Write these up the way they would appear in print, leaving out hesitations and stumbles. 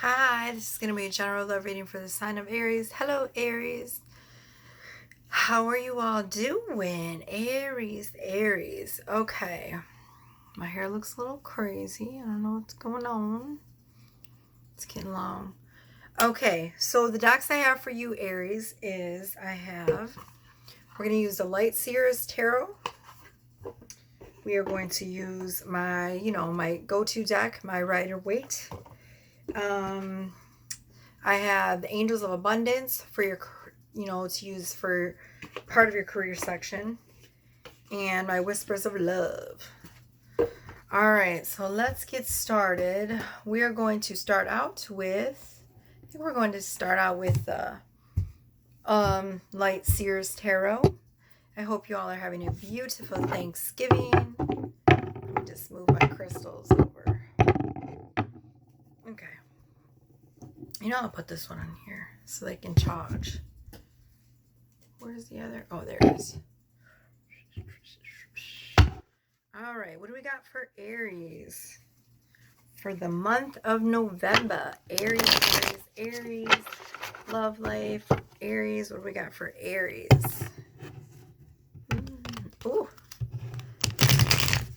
Hi, this is going to be a general love reading for the sign of Aries. Hello, Aries. How are you all doing? Aries. Okay. My hair looks a little crazy. I don't know what's going on. It's getting long. Okay, so the decks I have for you, Aries, is we're going to use the Light Seers Tarot. We are going to use my, my go-to deck, my Rider-Waite. I have the Angels of Abundance for your, to use for part of your career section. And my Whispers of Love. All right, so let's get started. We are going to start out with, Light Seers Tarot. I hope you all are having a beautiful Thanksgiving. Let me just move my crystals over. Okay. I'll put this one on here so they can charge. Where's the other? Oh, there it is. All right, what do we got for Aries for the month of November? Aries, love life. Aries, what do we got for Aries? Ooh.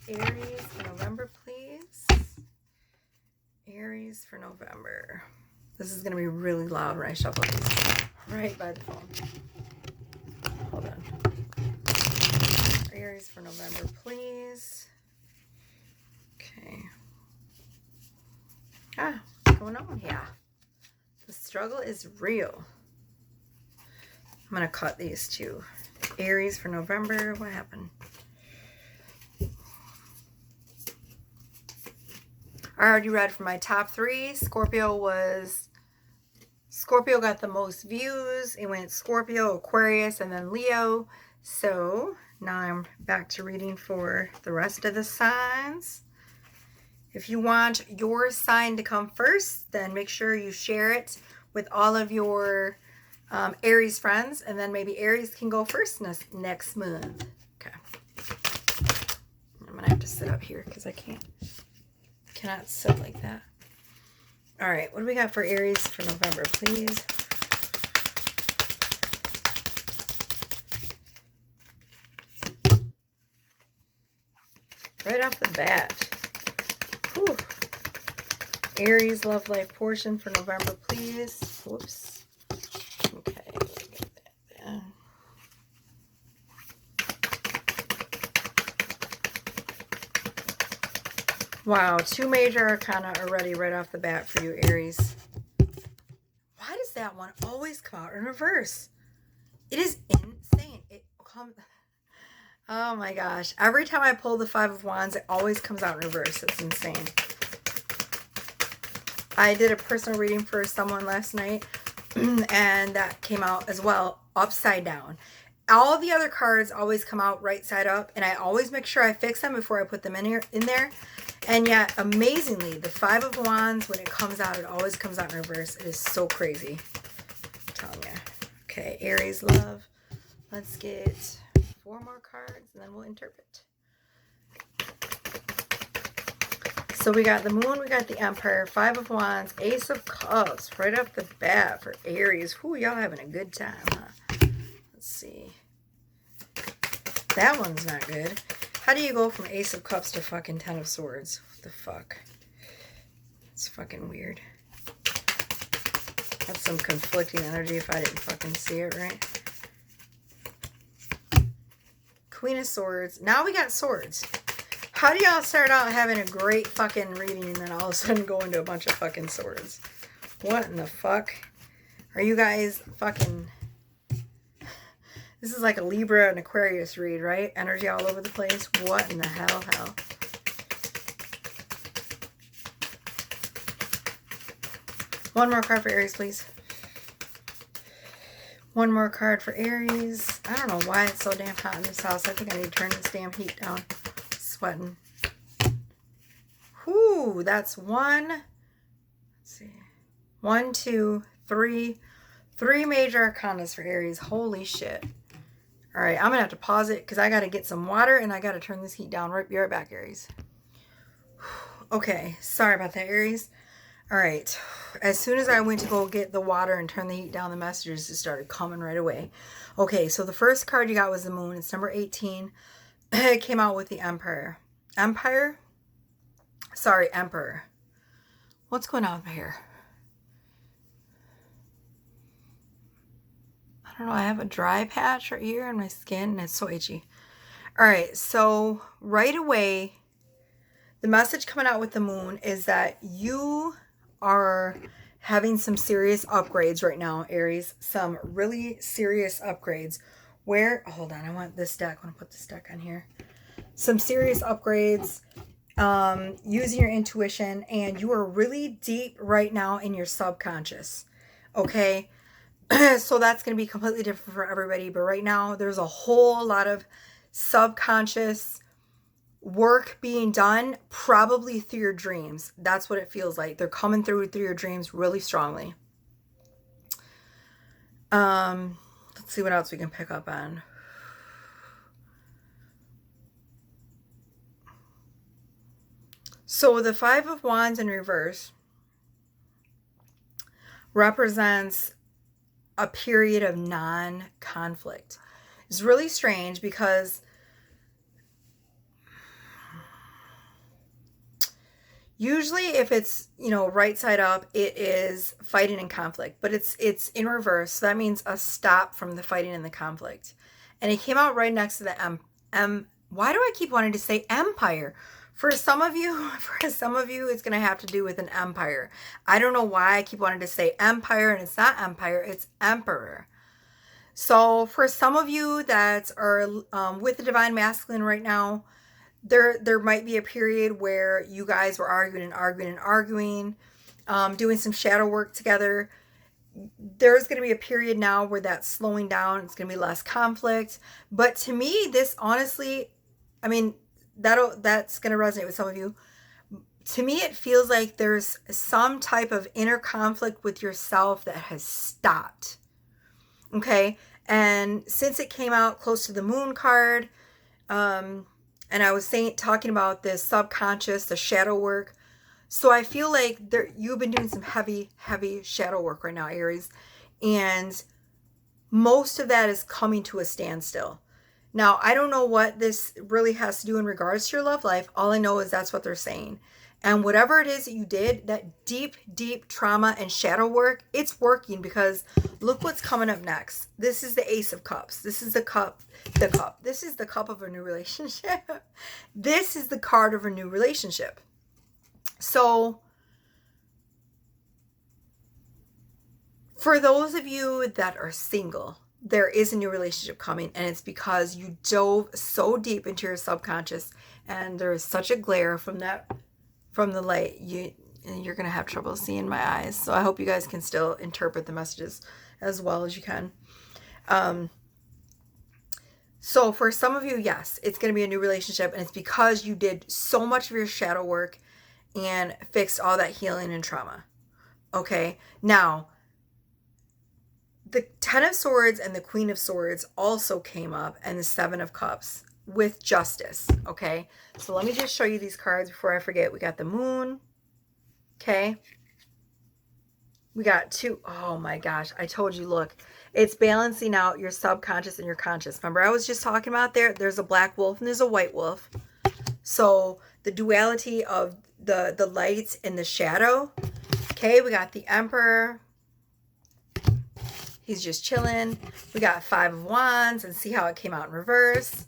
Aries for November, please. Aries for November. This is going to be really loud when I shuffle these right by the phone. Hold on. Aries for November, please. Okay. What's going on here? The struggle is real. I'm going to cut these two. Aries for November. What happened? I already read for my top 3. Scorpio got the most views. It went Scorpio, Aquarius, and then Leo. So now I'm back to reading for the rest of the signs. If you want your sign to come first, then make sure you share it with all of your Aries friends, and then maybe Aries can go first next month. Okay. I'm going to have to sit up here because I cannot sit like that. All right, what do we got for Aries for November, please? Right off the bat. Whew. Aries love life portion for November, please. Whoops. Okay, get that there. Wow, 2 major arcana already right off the bat for you, Aries. Why does that one always come out in reverse? It is insane. Oh my gosh. Every time I pull the 5 of Wands, it always comes out in reverse. It's insane. I did a personal reading for someone last night, and that came out as well, upside down. All the other cards always come out right side up, and I always make sure I fix them before I put them in there. And yet, amazingly, the 5 of Wands, when it comes out, it always comes out in reverse. It is so crazy. I'm telling you. Okay, Aries love. Let's get 4 more cards, and then we'll interpret. So we got the Moon, we got the Empire, 5 of Wands, Ace of Cups, right off the bat for Aries. Whew, y'all having a good time, huh? Let's see. That one's not good. How do you go from Ace of Cups to fucking 10 of Swords? What the fuck? It's fucking weird. That's some conflicting energy if I didn't fucking see it right. Queen of Swords. Now we got Swords. How do y'all start out having a great fucking reading and then all of a sudden go into a bunch of fucking swords? What in the fuck? Are you guys fucking... This is like a Libra and Aquarius read, right? Energy all over the place. What in the hell? One more card for Aries, please. One more card for Aries. I don't know why it's so damn hot in this house. I think I need to turn this damn heat down. Sweating. Whoo, that's 1. Let's see. 1, 2, 3. 3 major arcanas for Aries. Holy shit. All right, I'm going to have to pause it because I got to get some water and I got to turn this heat down. Be right back, Aries. Okay, sorry about that, Aries. All right. As soon as I went to go get the water and turn the heat down, the messages just started coming right away. Okay, so the first card you got was the moon. It's number 18. It came out with the Empire. Empire? Sorry, Emperor. What's going on with my hair? I don't know. I have a dry patch right here on my skin and it's so itchy. All right, so right away, the message coming out with the moon is that you are having some serious upgrades right now, Aries. Some really serious upgrades. Where, hold on, I want this deck. I want to put this deck on here. Some serious upgrades, using your intuition, and you are really deep right now in your subconscious. Okay, so that's going to be completely different for everybody. But right now, there's a whole lot of subconscious work being done, probably through your dreams. That's what it feels like. They're coming through your dreams really strongly. Let's see what else we can pick up on. So the Five of Wands in reverse represents a period of non-conflict. It's really strange because usually if it's, right side up, it is fighting and conflict, but it's in reverse. So that means a stop from the fighting and the conflict. And it came out right next to the why do I keep wanting to say Empire? For some of you, it's going to have to do with an empire. I don't know why I keep wanting to say Empire, and it's not Empire, it's Emperor. So for some of you that are with the Divine Masculine right now, there might be a period where you guys were arguing, doing some shadow work together. There's going to be a period now where that's slowing down. It's going to be less conflict. But to me, this honestly, I mean, that's going to resonate with some of you. To me, it feels like there's some type of inner conflict with yourself that has stopped. Okay? And since it came out close to the moon card, and I was talking about this subconscious, the shadow work. So I feel like you've been doing some heavy, heavy shadow work right now, Aries. And most of that is coming to a standstill. Now, I don't know what this really has to do in regards to your love life. All I know is that's what they're saying. And whatever it is that you did, that deep, deep trauma and shadow work, it's working, because look what's coming up next. This is the Ace of Cups. This is the cup. This is the cup of a new relationship. This is the card of a new relationship. So for those of you that are single, there is a new relationship coming, and it's because you dove so deep into your subconscious, and there is such a glare from the light. You're gonna have trouble seeing my eyes, so I hope you guys can still interpret the messages as well as you can. So for some of you, yes, it's going to be a new relationship, and it's because you did so much of your shadow work and fixed all that healing and trauma. Okay, now the Ten of Swords and the Queen of Swords also came up, and the Seven of Cups with justice. Okay, so let me just show you these cards before I forget. We got the Moon. Okay, we got two. Oh my gosh, I told you, look, it's balancing out your subconscious and your conscious. Remember, I was just talking about there's a black wolf and there's a white wolf. So the duality of the light and the shadow. Okay, we got the Emperor. He's just chilling. We got Five of Wands, and see how it came out in reverse.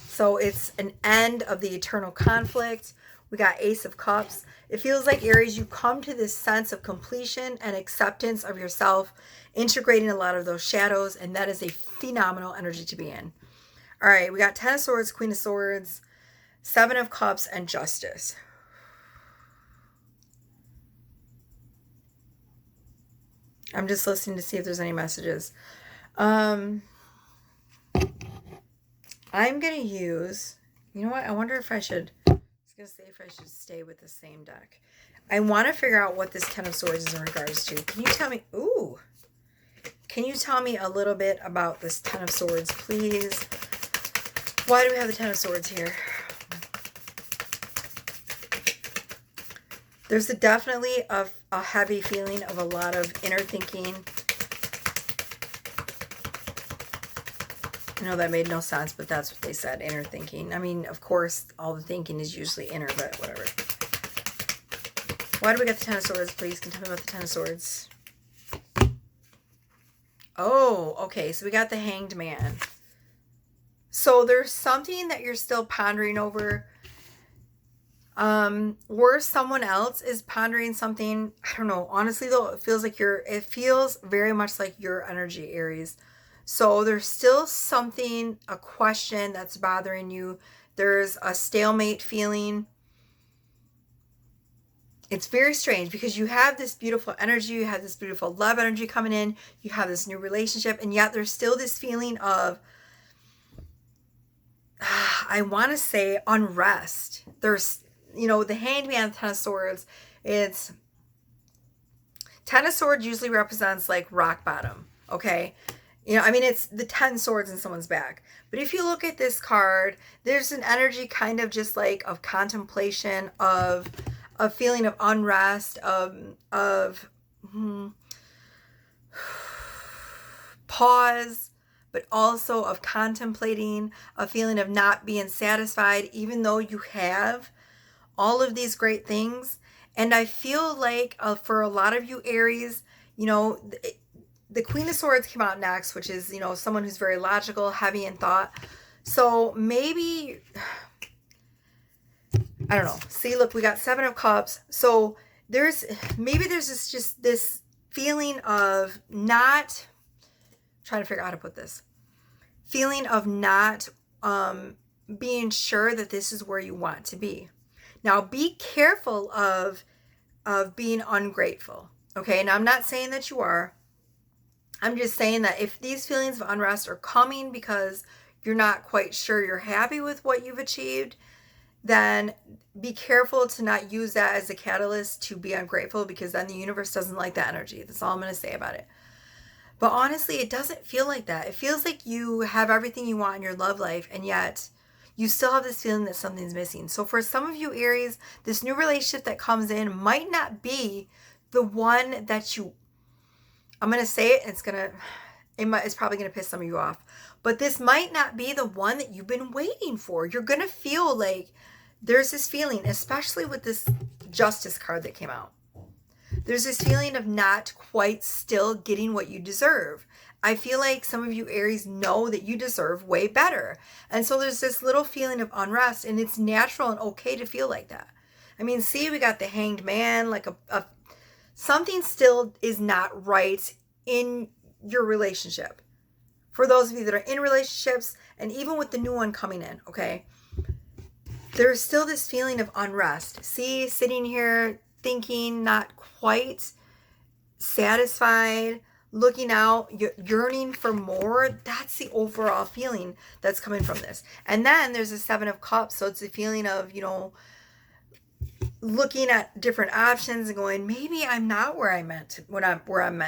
So it's an end of the eternal conflict. We got Ace of Cups. It feels like, Aries, you come to this sense of completion and acceptance of yourself, integrating a lot of those shadows, and that is a phenomenal energy to be in. All right, we got Ten of Swords, Queen of Swords, Seven of Cups, and Justice. I'm just listening to see if there's any messages. I'm going to use, you know what? I wonder if I should, I was going to say if I should stay with the same deck. I want to figure out what this Ten of Swords is in regards to. Can you tell me, can you tell me a little bit about this Ten of Swords, please? Why do we have the Ten of Swords here? There's definitely a a heavy feeling of a lot of inner thinking. I know that made no sense, but that's what they said, inner thinking. I mean, of course, all the thinking is usually inner, but whatever. Why do we get the Ten of Swords, please? Can you tell me about the Ten of Swords? Oh, okay, so we got the Hanged Man. So there's something that you're still pondering over. Or someone else is pondering something. I don't know. Honestly, though, it feels very much like your energy, Aries. So there's still something, a question that's bothering you. There's a stalemate feeling. It's very strange because you have this beautiful energy, you have this beautiful love energy coming in, you have this new relationship, and yet there's still this feeling of, I want to say, unrest. There's, the Hanged Man, Ten of Swords, it's, Ten of Swords usually represents like rock bottom, okay? It's the 10 swords in someone's back. But if you look at this card, there's an energy kind of just like of contemplation, of a feeling of unrest, of pause, but also of contemplating, a feeling of not being satisfied, even though you have all of these great things. And I feel like for a lot of you Aries, the Queen of Swords came out next, which is, someone who's very logical, heavy in thought. So maybe, I don't know. See, look, we got Seven of Cups. So there's this feeling of not, trying to figure out how to put this, feeling of not being sure that this is where you want to be. Now, be careful of being ungrateful. Okay, now I'm not saying that you are. I'm just saying that if these feelings of unrest are coming because you're not quite sure you're happy with what you've achieved, then be careful to not use that as a catalyst to be ungrateful, because then the universe doesn't like that energy. That's all I'm going to say about it. But honestly, it doesn't feel like that. It feels like you have everything you want in your love life, and yet you still have this feeling that something's missing. So for some of you Aries, this new relationship that comes in might not be the one that you, I'm going to say it, it's probably going to piss some of you off, but this might not be the one that you've been waiting for. You're going to feel like there's this feeling, especially with this Justice card that came out. There's this feeling of not quite still getting what you deserve. I feel like some of you Aries know that you deserve way better. And so there's this little feeling of unrest, and it's natural and okay to feel like that. I mean, see, we got the Hanged Man, like something still is not right in your relationship. For those of you that are in relationships, and even with the new one coming in, okay, there's still this feeling of unrest. See, sitting here thinking, not quite satisfied, looking out, yearning for more. That's the overall feeling that's coming from this. And then there's a Seven of Cups. So it's a feeling of, looking at different options and going, maybe I'm not where I'm meant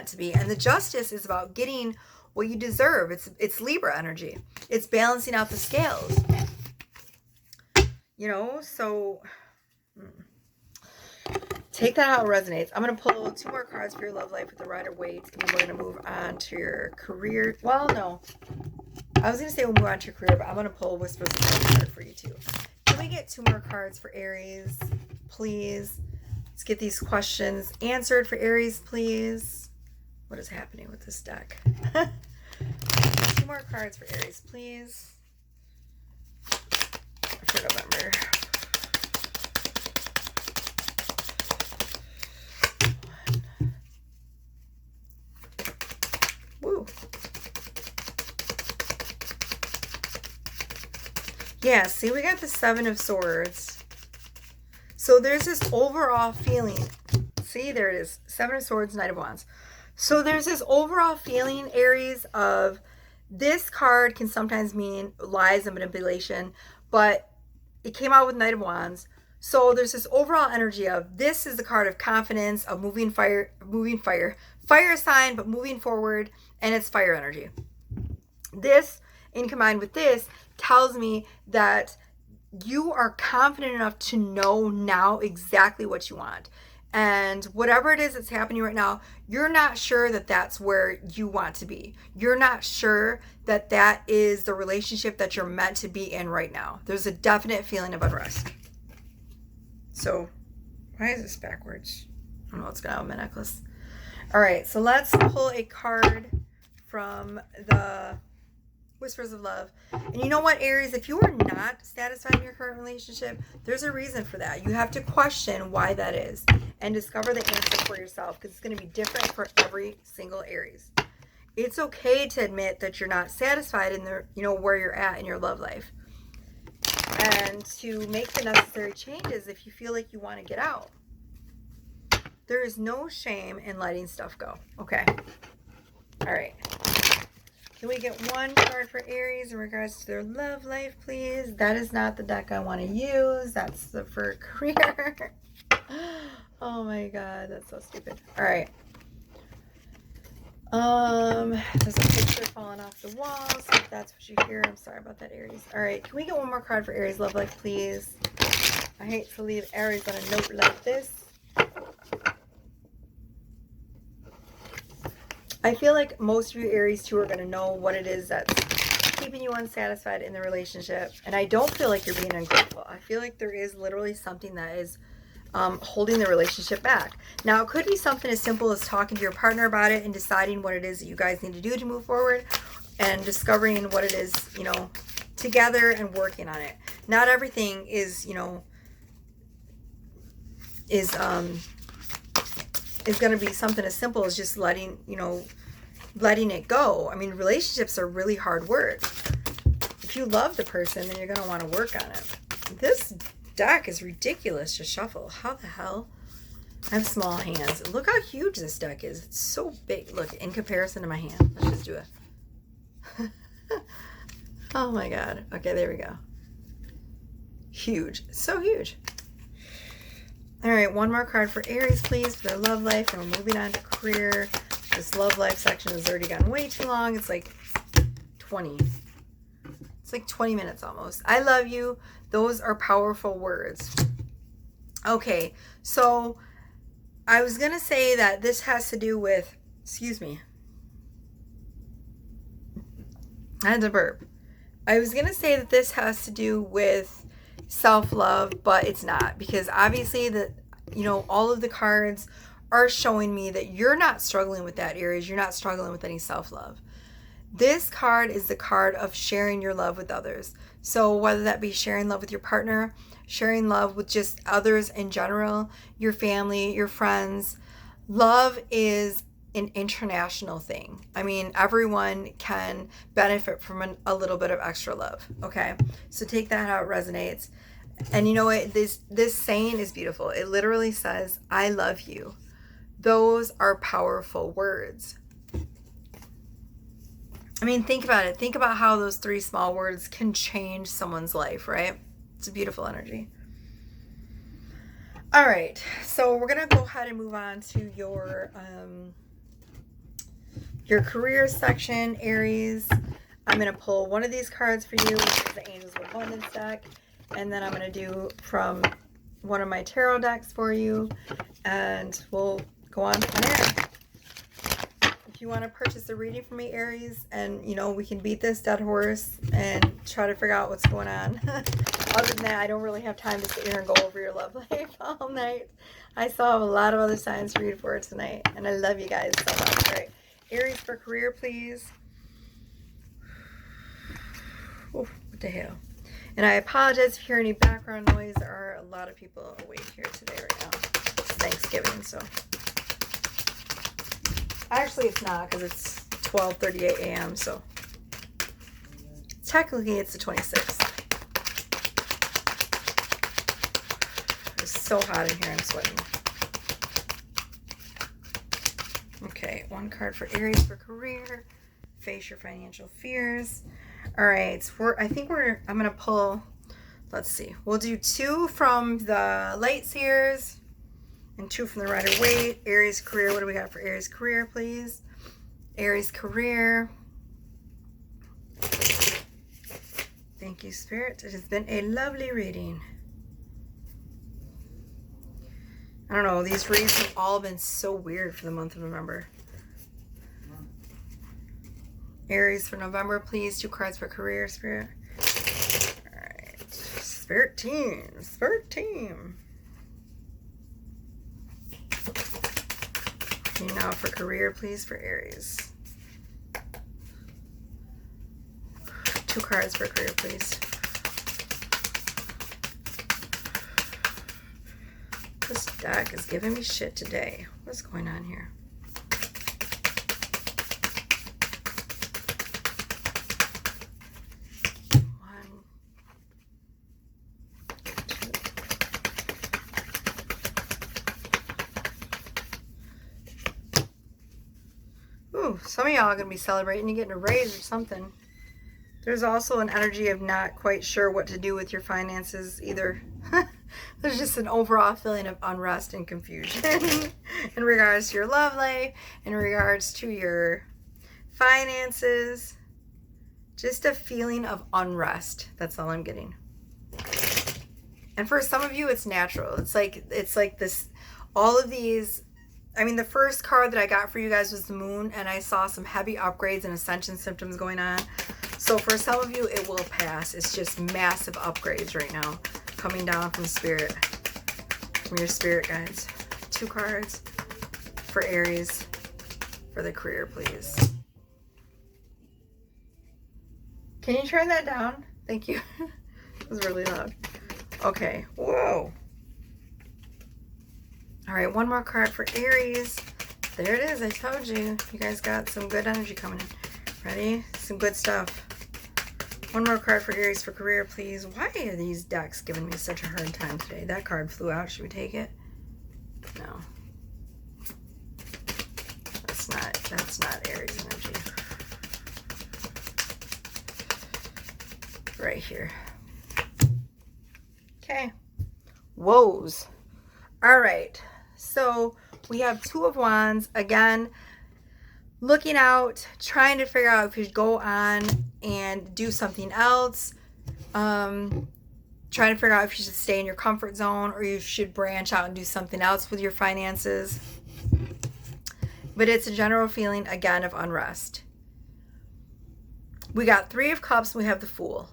to be. And the Justice is about getting what you deserve. It's Libra energy. It's balancing out the scales. So take that how it resonates. I'm going to pull 2 more cards for your love life with the Rider-Waite, and then we're going to move on to your career. Well, no. I was going to say we'll move on to your career, but I'm going to pull Whispers of Love card for you too. Can we get 2 more cards for Aries, please? Let's get these questions answered for Aries, please. What is happening with this deck? 2 more cards for Aries, please. For November. Woo. Yeah, see, we got the Seven of Swords. So there's this overall feeling. See, there it is. Seven of Swords, Knight of Wands. So there's this overall feeling, Aries, of this card can sometimes mean lies and manipulation, but it came out with Knight of Wands. So there's this overall energy of this is the card of confidence, of moving fire sign, but moving forward, and it's fire energy. This, in combined with this, tells me that you are confident enough to know now exactly what you want. And whatever it is that's happening right now, you're not sure that that's where you want to be. You're not sure that that is the relationship that you're meant to be in right now. There's a definite feeling of unrest. So, why is this backwards? I don't know what's going on with my necklace. All right, so let's pull a card from the Whispers of Love. And you know what, Aries, if you are not satisfied in your current relationship, there's a reason for that. You have to question why that is and discover the answer for yourself, because it's going to be different for every single Aries. It's okay to admit that you're not satisfied in the, where you're at in your love life, and to make the necessary changes if you feel like you want to get out. There is no shame in letting stuff go. Okay. All right. Can we get one card for Aries in regards to their love life, please? That is not the deck I want to use. That's for career. Oh my God, that's so stupid. All right. There's a picture falling off the wall, so if that's what you hear, I'm sorry about that, Aries. All right, can we get one more card for Aries love life, please? I hate to leave Aries on a note like this. I feel like most of you Aries too are going to know what it is that's keeping you unsatisfied in the relationship. And I don't feel like you're being ungrateful. I feel like there is literally something that is holding the relationship back. Now, it could be something as simple as talking to your partner about it and deciding what it is that you guys need to do to move forward, and discovering what it is, together, and working on it. Not everything is going to be something as simple as just letting it go. I mean, relationships are really hard work. If you love the person, then you're going to want to work on it. This deck is ridiculous to shuffle. How the hell? I have small hands. Look how huge this deck is. It's so big. Look, in comparison to my hand. Let's just do it. Oh my God. Okay, there we go. Huge. So huge. All right, one more card for Aries, please, for their love life. And we're moving on to career. This love life section has already gotten way too long. It's like 20. It's like 20 minutes almost. I love you. Those are powerful words. Okay, so I was going to say that this has to do with, excuse me. I had to burp. I was going to say that this has to do with self-love, but it's not, because obviously all of the cards are showing me that you're not struggling with that, Aries. You're not struggling with any self-love. This card is the card of sharing your love with others. So whether that be sharing love with your partner, sharing love with just others in general, your family, your friends, love is an international thing. I mean, everyone can benefit from a little bit of extra love. Okay, so take that how it resonates. And you know what? This saying is beautiful. It literally says, "I love you." Those are powerful words. I mean, think about it. Think about how those 3 small words can change someone's life, right? It's a beautiful energy. All right, so we're gonna go ahead and move on to your career section, Aries. I'm going to pull one of these cards for you, which is the Angels of Abundance deck. And then I'm going to do from one of my tarot decks for you. And we'll go on from there. If you want to purchase a reading from me, Aries, and, we can beat this dead horse and try to figure out what's going on. Other than that, I don't really have time to sit here and go over your love life all night. I still have a lot of other signs to read for tonight. And I love you guys so much. All right. Aries for career, please. Oof, what the hell? And I apologize if you hear any background noise. There are a lot of people awake here today right now. It's Thanksgiving, so. Actually, it's not, because it's 12:38 a.m., so. Technically, it's the 26th. It's so hot in here, I'm sweating. Okay, one card for Aries for career. Face your financial fears. All right, I'm going to pull, let's see. We'll do 2 from the Light Seers and 2 from the Rider-Waite. Aries career, what do we got for Aries career, please? Aries career. Thank you, Spirit. It has been a lovely reading. I don't know. These reads have all been so weird for the month of November. Aries for November, please. 2 cards for career, Spirit. All right. Spirit team. Spirit team. Okay, now for career, please, for Aries. 2 cards for career, please. This deck is giving me shit today. What's going on here? One, two. Ooh, some of y'all are going to be celebrating. You're getting a raise or something. There's also an energy of not quite sure what to do with your finances either. There's just an overall feeling of unrest and confusion in regards to your love life, in regards to your finances. Just a feeling of unrest. That's all I'm getting. And for some of you, it's natural. It's like this, all of these. I mean, the first card that I got for you guys was the moon, and I saw some heavy upgrades and ascension symptoms going on. So for some of you, it will pass. It's just massive upgrades right now coming down from spirit, from your spirit guides. 2 cards for Aries for the career, please. Can you turn that down? Thank you. It was really loud. Okay. Whoa. All right, 1 more card for Aries. There it is. I told you. You guys got some good energy coming in. Ready? Some good stuff. 1 more card for Aries for career, please. Why are these decks giving me such a hard time today? That card flew out. Should we take it? No. That's not Aries energy. Right here. Okay. Woes. All right. So we have 2 of Wands. Again, looking out, trying to figure out if you should go on and do something else. Trying to figure out if you should stay in your comfort zone or you should branch out and do something else with your finances. But it's a general feeling, again, of unrest. We got 3 of Cups. We have the Fool.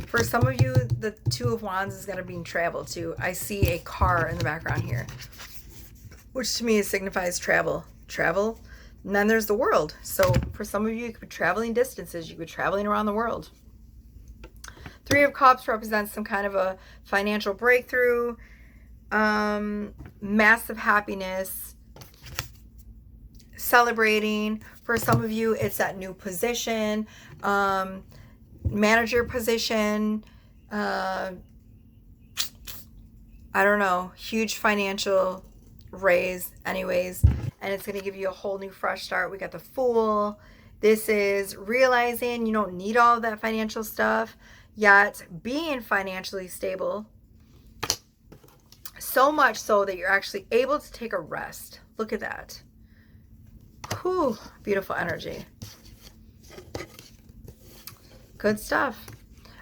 For some of you, the 2 of Wands is going to be in travel too. I see a car in the background here, which to me signifies travel. Travel. And then there's the world. So for some of you, you could be traveling distances. You could be traveling around the world. 3 of Cups represents some kind of a financial breakthrough, massive happiness, celebrating. For some of you, it's that new position, manager position, I don't know, huge financial raise anyways, and it's going to give you a whole new fresh start. We got the Fool. This is realizing you don't need all of that financial stuff, yet being financially stable, so much so that you're actually able to take a rest. Look at that. Whew, beautiful energy. Good stuff.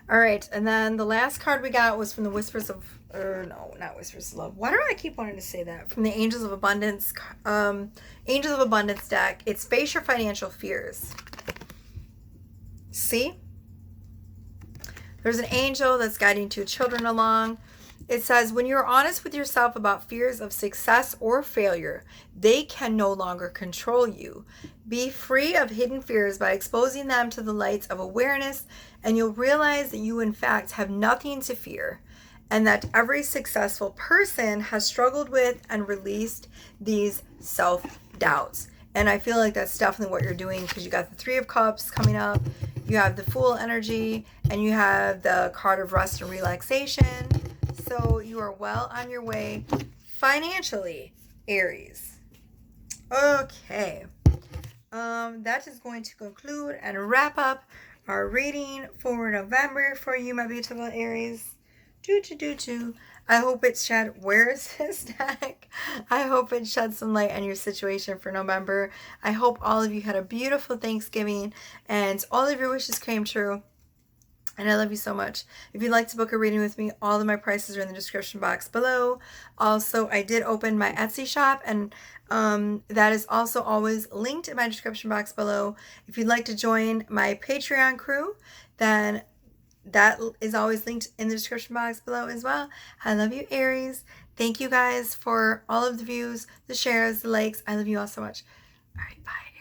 All right, and then the last card we got was from the Whispers of, no, not Whispers of Love. Why do I keep wanting to say that? From the Angels of Abundance, Angels of Abundance deck. It's Face Your Financial Fears. See? There's an angel that's guiding 2 children along. It says, when you're honest with yourself about fears of success or failure, they can no longer control you. Be free of hidden fears by exposing them to the lights of awareness, and you'll realize that you, in fact, have nothing to fear, and that every successful person has struggled with and released these self-doubts. And I feel like that's definitely what you're doing, because you got the 3 of Cups coming up, you have the Fool energy, and you have the card of rest and relaxation. So you are well on your way financially, Aries. Okay. That is going to conclude and wrap up our reading for November for you, my beautiful Aries. I hope it shed, where is this deck? I hope it shed some light on your situation for November. I hope all of you had a beautiful Thanksgiving and all of your wishes came true. And I love you so much. If you'd like to book a reading with me, all of my prices are in the description box below. Also, I did open my Etsy shop, and that is also always linked in my description box below. If you'd like to join my Patreon crew, then that is always linked in the description box below as well. I love you, Aries. Thank you guys for all of the views, the shares, the likes. I love you all so much. All right, bye.